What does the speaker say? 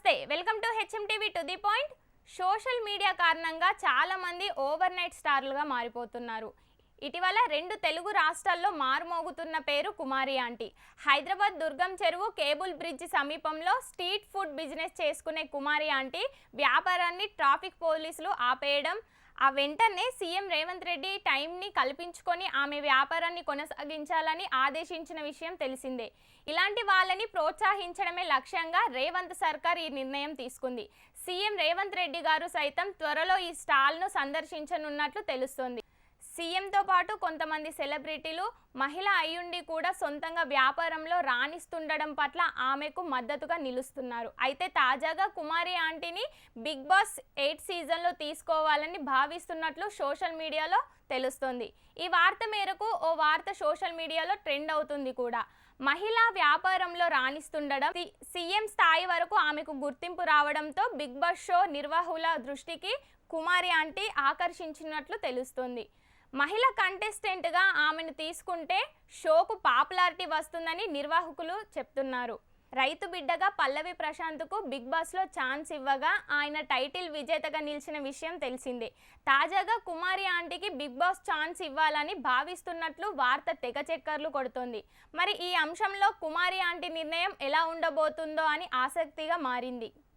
నమస్తే welcome to HMTV to the point. Social media కారణంగా చాలా మంది ఓవర్ నైట్ స్టార్లుగా మారిపోతున్నారు. ఇటీవల 2 తెలుగు రాష్ట్రాల్లో మారుమోగుతున్న పేరు కుమారి ఆంటీ. హైదరాబాద్ దుర్గం చెరువు కేబుల్ బ్రిడ్జి సమీపంలో స్ట్రీట్ ఫుడ్ బిజినెస్ చేసుకునే కుమారి ఆంటీ వ్యాపారాన్ని ట్రాఫిక్ పోలీసులు ఆపేయడం, ఆ వెంటనే సీఎం రేవంత్ రెడ్డి టైంని కల్పించుకొని ఆమె వ్యాపారాన్ని కొనసాగించాలని ఆదేశించిన విషయం తెలిసిందే. ఇలాంటి వాళ్ళని ప్రోత్సహించడమే లక్ష్యంగా రేవంత్ సర్కార్ ఈ నిర్ణయం తీసుకుంది. సీఎం రేవంత్ రెడ్డి గారు సైతం త్వరలో ఈ స్టాల్ను సందర్శించనున్నట్లు తెలుస్తోంది. సీఎంతో పాటు కొంతమంది సెలబ్రిటీలు మహిళ అయ్యుండి కూడా సొంతంగా వ్యాపారంలో రాణిస్తుండడం పట్ల ఆమెకు మద్దతుగా నిలుస్తున్నారు. అయితే తాజాగా కుమారి ఆంటీని బిగ్ బాస్ 8 సీజన్లో తీసుకోవాలని భావిస్తున్నట్లు సోషల్ మీడియాలో తెలుస్తోంది. ఈ వార్త మేరకు ఓ వార్త సోషల్ మీడియాలో ట్రెండ్ అవుతుంది కూడా. మహిళా వ్యాపారంలో రాణిస్తుండడం, సీఎం స్థాయి వరకు ఆమెకు గుర్తింపు రావడంతో బిగ్ బాస్ షో నిర్వాహకుల దృష్టికి కుమారి ఆంటీ ఆకర్షించినట్లు తెలుస్తోంది. మహిళ కంటెస్టెంట్గా ఆమెను తీసుకుంటే షోకు పాపులారిటీ వస్తుందని నిర్వాహకులు చెప్తున్నారు. రైతు బిడ్డగా పల్లవి ప్రశాంత్కు బిగ్ బాస్లో ఛాన్స్ ఇవ్వగా ఆయన టైటిల్ విజేతగా నిలిచిన విషయం తెలిసిందే. తాజాగా కుమారి ఆంటీకి బిగ్ బాస్ ఛాన్స్ ఇవ్వాలని భావిస్తున్నట్లు వార్త తెగ చక్కర్లు కొడుతోంది. మరి ఈ అంశంలో కుమారి ఆంటీ నిర్ణయం ఎలా ఉండబోతుందో అని ఆసక్తిగా మారింది.